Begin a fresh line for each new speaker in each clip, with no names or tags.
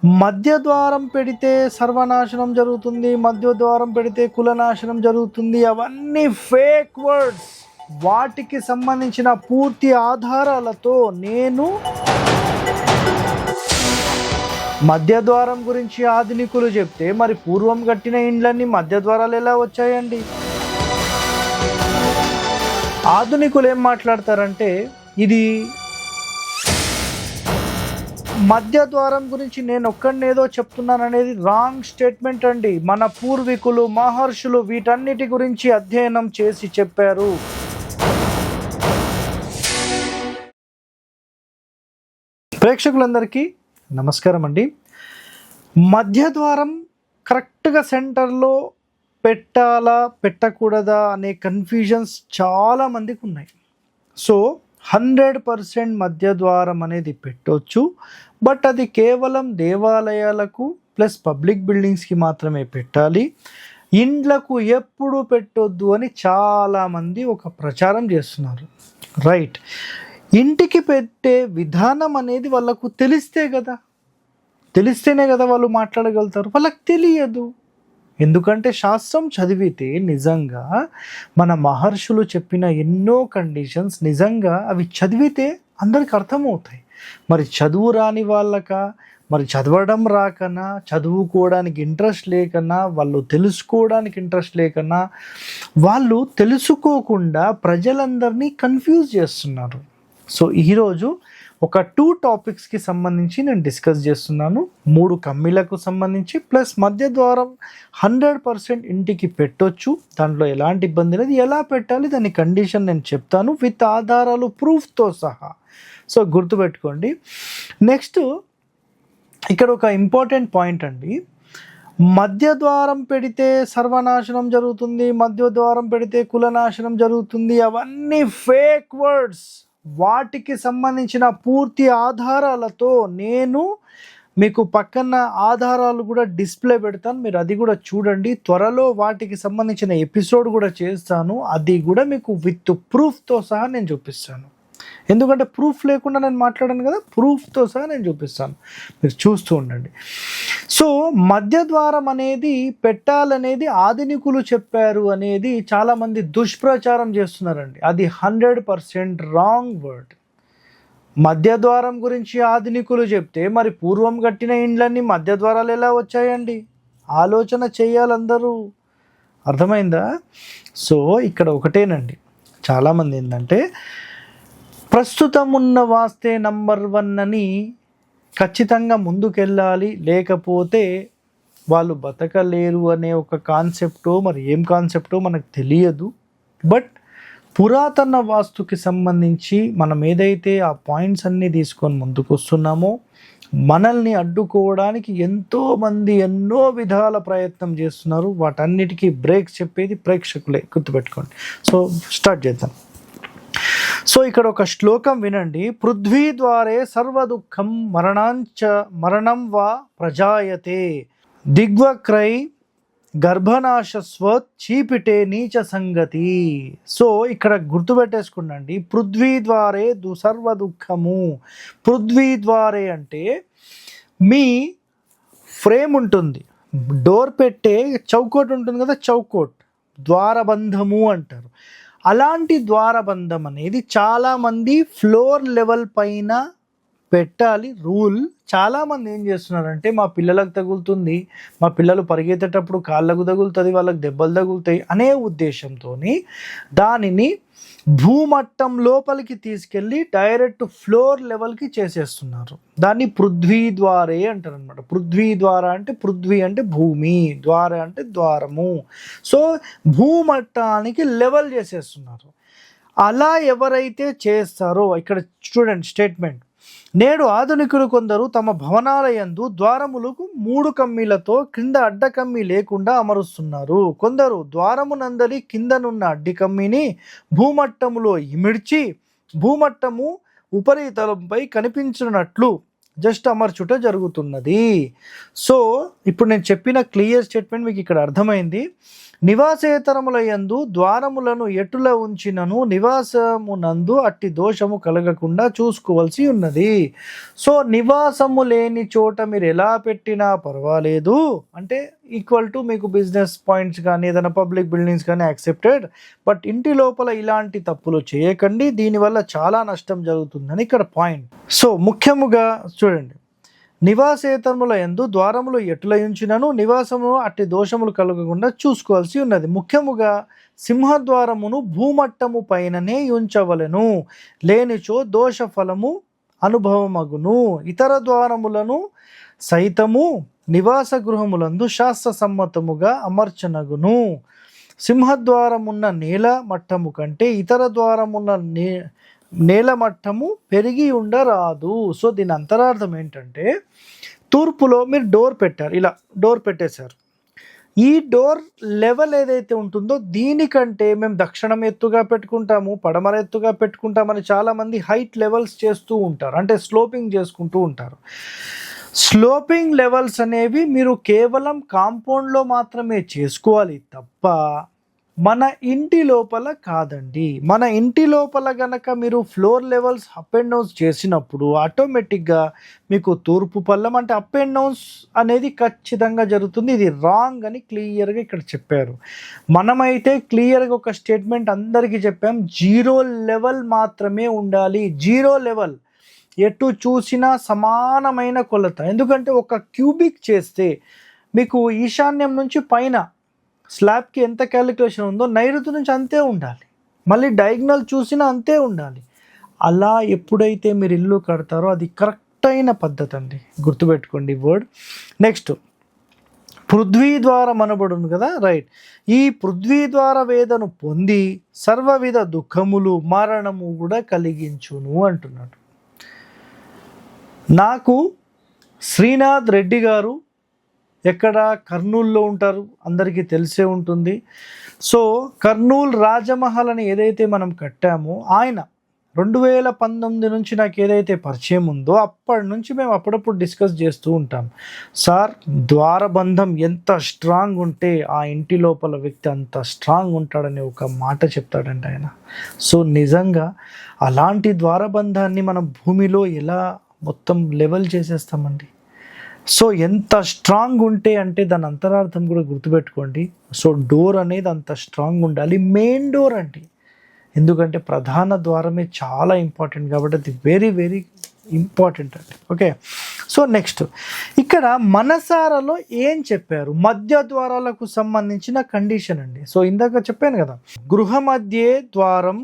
మధ్య ద్వారం పెడితే సర్వనాశనం జరుగుతుంది, మధ్య ద్వారం పెడితే కులనాశనం జరుగుతుంది, అవన్నీ ఫేక్ వర్డ్స్. వాటికి సంబంధించిన పూర్తి ఆధారాలతో నేను మధ్య ద్వారం గురించి ఆధునికులు చెప్తే మరి పూర్వం కట్టిన ఇండ్లన్నీ మధ్య ద్వారాలు ఎలా వచ్చాయండి? ఆధునికులు ఏం మాట్లాడతారంటే ఇది మధ్య ద్వారం గురించి నేను ఒక్కడనేదో చెప్తున్నాను అనేది రాంగ్ స్టేట్మెంట్ అండి. మన పూర్వీకులు మహర్షులు వీటన్నిటి గురించి అధ్యయనం చేసి చెప్పారు. ప్రేక్షకులందరికీ నమస్కారం అండి. మధ్య ద్వారం కరెక్ట్గా సెంటర్లో పెట్టాలా పెట్టకూడదా అనే కన్ఫ్యూజన్స్ చాలామందికి ఉన్నాయి. సో 100% మధ్య ద్వారం అనేది పెట్టవచ్చు, బట్ అది కేవలం దేవాలయాలకు ప్లస్ పబ్లిక్ బిల్డింగ్స్కి మాత్రమే పెట్టాలి, ఇండ్లకు ఎప్పుడు పెట్టొద్దు అని చాలామంది ఒక ప్రచారం చేస్తున్నారు. రైట్, ఇంటికి పెట్టే విధానం అనేది వాళ్ళకు తెలిస్తేనే కదా వాళ్ళు మాట్లాడగలుగుతారు. వాళ్ళకి తెలియదు, ఎందుకంటే శాస్త్రం చదివితే నిజంగా మన మహర్షులు చెప్పిన ఎన్నో కండిషన్స్ నిజంగా అవి చదివితే అందరికి అర్థమవుతాయి. మరి చదువు రాని వాళ్ళక, మరి చదవడం రాకనా, చదువుకోవడానికి ఇంట్రెస్ట్ లేకన్నా, వాళ్ళు తెలుసుకోవడానికి ఇంట్రెస్ట్ లేకన్నా, వాళ్ళు తెలుసుకోకుండా ప్రజలందరినీ కన్ఫ్యూజ్ చేస్తున్నారు. సో ఈరోజు ఒక 2 టాపిక్స్కి సంబంధించి నేను డిస్కస్ చేస్తున్నాను. 3 కమ్మీలకు సంబంధించి ప్లస్ మధ్య ద్వారం 100% ఇంటికి పెట్టొచ్చు, దాంట్లో ఎలాంటి ఇబ్బంది లేదు, ఎలా పెట్టాలి దాని కండిషన్ నేను చెప్తాను విత్ ఆధారాలు ప్రూఫ్తో సహా. సో గుర్తుపెట్టుకోండి. నెక్స్ట్ ఇక్కడ ఒక ఇంపార్టెంట్ పాయింట్ అండి. మధ్య ద్వారం పెడితే సర్వనాశనం జరుగుతుంది, మధ్య ద్వారం పెడితే కులనాశనం జరుగుతుంది, అవన్నీ ఫేక్ వర్డ్స్. వాటికి సంబంధించిన పూర్తి ఆధారాలతో నేను మీకు పక్కన ఆధారాలు కూడా డిస్ప్లే పెడతాను, మీరు అది కూడా చూడండి. త్వరలో వాటికి సంబంధించిన ఎపిసోడ్ కూడా చేస్తాను, అది కూడా మీకు విత్ ప్రూఫ్తో సహా నేను చూపిస్తాను. ఎందుకంటే ప్రూఫ్ లేకుండా నేను మాట్లాడాను కదా, ప్రూఫ్తో సహా నేను చూపిస్తాను, మీరు చూస్తూ ఉండండి. సో మధ్య ద్వారం అనేది పెట్టాలనేది ఆధునికులు చెప్పారు అనేది చాలామంది దుష్ప్రచారం చేస్తున్నారండి. అది 100% రాంగ్ వర్డ్. మధ్య ద్వారం గురించి ఆధునికులు చెప్తే మరి పూర్వం కట్టిన ఇండ్లన్నీ మధ్య ద్వారాలు ఎలా వచ్చాయండి? ఆలోచన చేయాలి అందరూ, అర్థమైందా? సో ఇక్కడ ఒకటేనండి, చాలామంది ఏంటంటే ప్రస్తుతం ఉన్న వాస్తే నంబర్ 1 అని ఖచ్చితంగా ముందుకెళ్ళాలి, లేకపోతే వాళ్ళు బతకలేరు అనే ఒక కాన్సెప్టో మరి ఏం కాన్సెప్టో మనకు తెలియదు. బట్ పురాతన వాస్తుకి సంబంధించి మనం ఏదైతే ఆ పాయింట్స్ అన్నీ తీసుకొని ముందుకు వస్తున్నామో, మనల్ని అడ్డుకోవడానికి ఎంతోమంది ఎన్నో విధాల ప్రయత్నం చేస్తున్నారు. వాటన్నిటికీ బ్రేక్స్ చెప్పేది ప్రేక్షకులే, గుర్తుపెట్టుకోండి. సో స్టార్ట్ చేద్దాం. సో ఇక్కడ ఒక శ్లోకం వినండి. పృథ్వీ ద్వారే సర్వదుఃఖం మరణం వా ప్రజాయతే, దిగ్వక్రై గర్భనాశస్వత్ చీపిటే నీచ సంగతి. సో ఇక్కడ గుర్తుపెట్టేసుకున్నాండి, పృథ్వీ ద్వారే సర్వదుఃఖము. పృథ్వీ ద్వారే అంటే మీ ఫ్రేమ్ ఉంటుంది, డోర్ పెట్టే చౌకోట్ ఉంటుంది కదా, చౌకోట్ ద్వారబంధము అంటారు. అలాంటి ద్వారబంధం అనేది చాలామంది ఫ్లోర్ లెవెల్ పైన పెట్టాలి రూల్. చాలామంది ఏం చేస్తున్నారంటే మా పిల్లలకు తగులుతుంది, మా పిల్లలు పరిగెత్తేటప్పుడు కాళ్ళకు తగులుతుంది, వాళ్ళకి దెబ్బలు తగులుతాయి అనే ఉద్దేశంతో దానిని భూమట్టం లోపలికి తీసుకెళ్ళి డైరెక్ట్ ఫ్లోర్ లెవెల్కి చేసేస్తున్నారు. దాన్ని పృథ్వీ ద్వారే అంటారు అనమాట. పృథ్వీ ద్వార అంటే పృథ్వీ అంటే భూమి, ద్వార అంటే ద్వారము. సో భూమట్టానికి లెవెల్ చేసేస్తున్నారు. అలా ఎవరైతే చేస్తారో, ఇక్కడ చూడండి స్టేట్మెంట్, నేడు ఆధునికులు కొందరు తమ భవనాల యందు ద్వారములకు 3 కమ్మీలతో క్రింద అడ్డ కమ్మీ లేకుండా అమరుస్తున్నారు. కొందరు ద్వారమునందలి కిందనున్న అడ్డి కమ్మీని భూమట్టములో ఇమిడ్చి భూమట్టము ఉపరితలంపై కనిపించినట్లు జస్ట్ అమర్చుట జరుగుతున్నది. సో ఇప్పుడు నేను చెప్పిన క్లియర్ స్టేట్మెంట్ మీకు ఇక్కడ అర్థమైంది. నివాసేతరముల యందు ద్వారములను ఎటుల ఉంచినను నివాసమునందు అట్టి దోషము కలగకుండా చూసుకోవాల్సి ఉన్నది. సో నివాసము లేని చోట మీరు ఎలా పెట్టినా పర్వాలేదు, అంటే ఈక్వల్ టు మీకు బిజినెస్ పాయింట్స్ కానీ ఏదైనా పబ్లిక్ బిల్డింగ్స్ కానీ యాక్సెప్టెడ్, బట్ ఇంటి లోపల ఇలాంటి తప్పులు చేయకండి, దీనివల్ల చాలా నష్టం జరుగుతుందని ఇక్కడ పాయింట్. సో ముఖ్యముగా చూడండి, నివాసేతరముల యందు ద్వారములు ఎటుల ఉంచినను నివాసము అట్టి దోషములు కలగకుండా చూసుకోవాల్సి ఉన్నది. ముఖ్యముగా సింహద్వారమును భూమట్టము పైననే ఉంచవలెను, లేనిచో దోష ఫలము అనుభవమగును. ఇతర ద్వారములను సైతము నివాస గృహములందు శాస్త్ర సమ్మతముగా అమర్చనగును. సింహద్వారమున్న నేల మట్టము కంటే ఇతర ద్వారమున్న నేల మట్టము పెరిగి ఉండరాదు. సో దీని అంతరార్థం ఏంటంటే, తూర్పులో మీరు డోర్ పెట్టారు, ఇలా డోర్ పెట్టేశారు, ఈ డోర్ లెవెల్ ఏదైతే ఉంటుందో దీనికంటే మేము దక్షిణం ఎత్తుగా పెట్టుకుంటాము, పడమర ఎత్తుగా పెట్టుకుంటామని చాలామంది హైట్ లెవెల్స్ చేస్తూ ఉంటారు, అంటే స్లోపింగ్ చేసుకుంటూ ఉంటారు. స్లోపింగ్ లెవెల్స్ అనేవి మీరు కేవలం కాంపౌండ్లో మాత్రమే చేసుకోవాలి తప్ప మన ఇంటి లోపల కాదండి. మన ఇంటి లోపల గనక మీరు floor levels up and downs చేసినప్పుడు ఆటోమేటిక్గా మీకు తూర్పు పల్లం అంటే అప్ అండ్ డౌన్స్ అనేది ఖచ్చితంగా జరుగుతుంది. ఇది రాంగ్ అని క్లియర్గా ఇక్కడ చెప్పారు. మనమైతే క్లియర్గా ఒక స్టేట్మెంట్ అందరికీ చెప్పాం, 0 లెవెల్ మాత్రమే ఉండాలి. 0 లెవెల్ ఎటు చూసినా సమానమైన కొలత. ఎందుకంటే ఒక క్యూబిక్ చేస్తే మీకు ఈశాన్యం నుంచి పైన స్లాబ్కి ఎంత క్యాలిక్యులేషన్ ఉందో నైరుతి నుంచి అంతే ఉండాలి, మళ్ళీ డయాగ్నల్ చూసినా అంతే ఉండాలి. అలా ఎప్పుడైతే మీరు ఇల్లు కడతారో అది కరెక్ట్ అయిన పద్ధతి అండి, గుర్తుపెట్టుకోండి వర్డ్. నెక్స్ట్ పృథ్వీ ద్వారం అనబడును కదా, రైట్. ఈ పృథ్వీ ద్వార వేదను పొంది సర్వవిధ దుఃఖములు మరణము కూడా కలిగించును అంటున్నాడు. నాకు శ్రీనాథ్ రెడ్డి గారు ఎక్కడ కర్నూలులో ఉంటారు, అందరికీ తెలిసే ఉంటుంది. సో కర్నూలు రాజమహల్ అని ఏదైతే మనం కట్టామో ఆయన 2019 నుంచి నాకు ఏదైతే పరిచయం ఉందో అప్పటి నుంచి మేము అప్పుడప్పుడు డిస్కస్ చేస్తూ ఉంటాం. సార్ ద్వారబంధం ఎంత స్ట్రాంగ్ ఉంటే ఆ ఇంటి లోపల వ్యక్తి అంత స్ట్రాంగ్ ఉంటాడని ఒక మాట చెప్తాడంట ఆయన. సో నిజంగా అలాంటి ద్వారబంధాన్ని మనం భూమిలో ఎలా మొత్తం లెవెల్ చేసేస్తామండి. సో ఎంత స్ట్రాంగ్ ఉంటే అంటే దాని అంతరార్థం కూడా గుర్తుపెట్టుకోండి. సో డోర్ అనేది అంత స్ట్రాంగ్ ఉండాలి, మెయిన్ డోర్ అండి, ఎందుకంటే ప్రధాన ద్వారమే చాలా ఇంపార్టెంట్ కాబట్టి అది వెరీ వెరీ ఇంపార్టెంట్ అండి. ఓకే, సో నెక్స్ట్ ఇక్కడ మనసారలో ఏం చెప్పారు, మధ్య ద్వారాలకు సంబంధించిన కండిషన్ అండి. సో ఇందాక చెప్పాను కదా, గృహ మధ్యే ద్వారం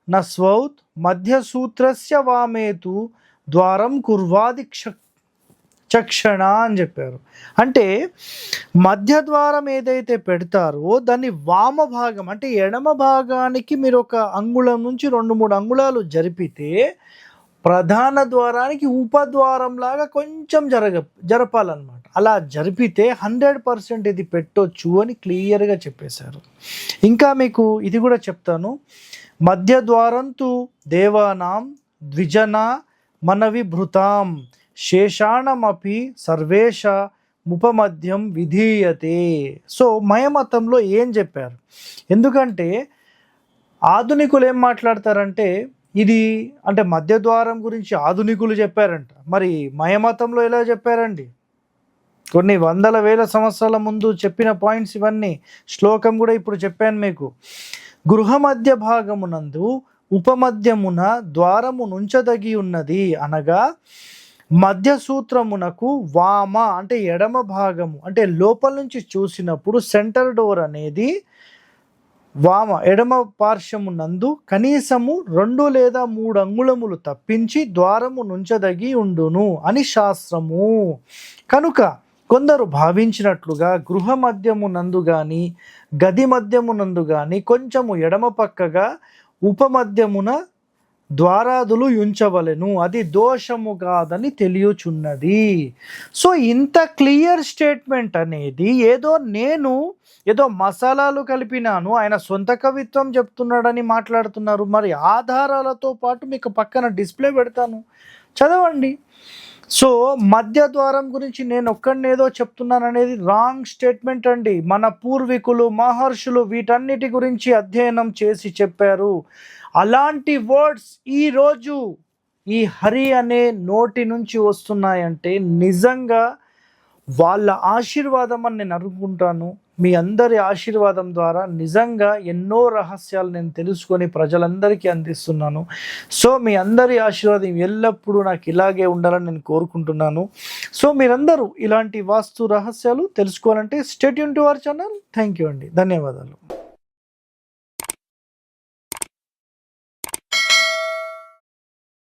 నస్వౌత్ మధ్య సూత్రస్య వామేతు ద్వారం కుర్వాది చక్షణ అని చెప్పారు. అంటే మధ్య ద్వారం ఏదైతే పెడతారో దాన్ని వామ భాగం అంటే ఎడమ భాగానికి మీరు ఒక అంగుళం నుంచి 2-3 అంగుళాలు జరిపితే ప్రధాన ద్వారానికి ఉపద్వారం లాగా కొంచెం జరపాలన్నమాట. అలా జరిపితే 100% ఇది పెట్టొచ్చు అని క్లియర్గా చెప్పేశారు. ఇంకా మీకు ఇది కూడా చెప్తాను, మధ్య ద్వారంతు దేవానాం ద్విజన మనవిభృతాం శేషాణమపి సర్వేష ముపమధ్యం విధీయతే. సో మయమతంలో ఏం చెప్పారు, ఎందుకంటే ఆధునికులు ఏం మాట్లాడతారంటే ఇది అంటే మధ్య ద్వారం గురించి ఆధునికులు చెప్పారంట, మరి మయమతంలో ఎలా చెప్పారండి? కొన్ని వందల వేల సంవత్సరాల ముందు చెప్పిన పాయింట్స్ ఇవన్నీ, శ్లోకం కూడా ఇప్పుడు చెప్పాను మీకు. గృహ మధ్య భాగమునందు ఉపమధ్యమున ద్వారము నుంచదగి ఉన్నది అనగా మధ్య సూత్రమునకు వామ అంటే ఎడమ భాగము అంటే లోపల నుంచి చూసినప్పుడు సెంటర్ డోర్ అనేది వామ ఎడమ పార్శ్వమునందు కనీసము 2 లేదా 3 అంగుళములు తప్పించి ద్వారము నుంచదగి ఉండును అని శాస్త్రము. కనుక కొందరు భావించినట్లుగా గృహ మధ్యమునందు కానీ గది మధ్యమునందు కానీ కొంచెము ఎడమ పక్కగా ఉపమధ్యమున ద్వారాదులు ఉంచవలెను, అది దోషము కాదని తెలియచున్నది. సో ఇంత క్లియర్ స్టేట్మెంట్ అనేది ఏదో మసాలాలు కలిపినాను, ఆయన సొంత కవిత్వం చెప్తున్నాడని మాట్లాడుతున్నారు. మరి ఆధారాలతో పాటు మీకు పక్కన డిస్ప్లే పెడతాను, చదవండి. సో మధ్య ద్వారం గురించి నేను ఒక్కడినేదో చెప్తున్నాను అనేది రాంగ్ స్టేట్మెంట్ అండి. మన పూర్వీకులు మహర్షులు వీటన్నిటి గురించి అధ్యయనం చేసి చెప్పారు. అలాంటి వర్డ్స్ ఈరోజు ఈ హరి అనే నోటి నుంచి వస్తున్నాయంటే నిజంగా వాళ్ళ ఆశీర్వాదం అని నేను అనుకుంటాను. మీ అందరి ఆశీర్వాదం ద్వారా నిజంగా ఎన్నో రహస్యాలు నేను తెలుసుకొని ప్రజలందరికీ అందిస్తున్నాను. సో మీ అందరి ఆశీర్వాదం ఎల్లప్పుడూ నాకు ఇలాగే ఉండాలని నేను కోరుకుంటున్నాను. సో మీరందరూ ఇలాంటి వాస్తు రహస్యాలు తెలుసుకోవాలంటే stay tune to our channel. Thank you అండి. ధన్యవాదాలు.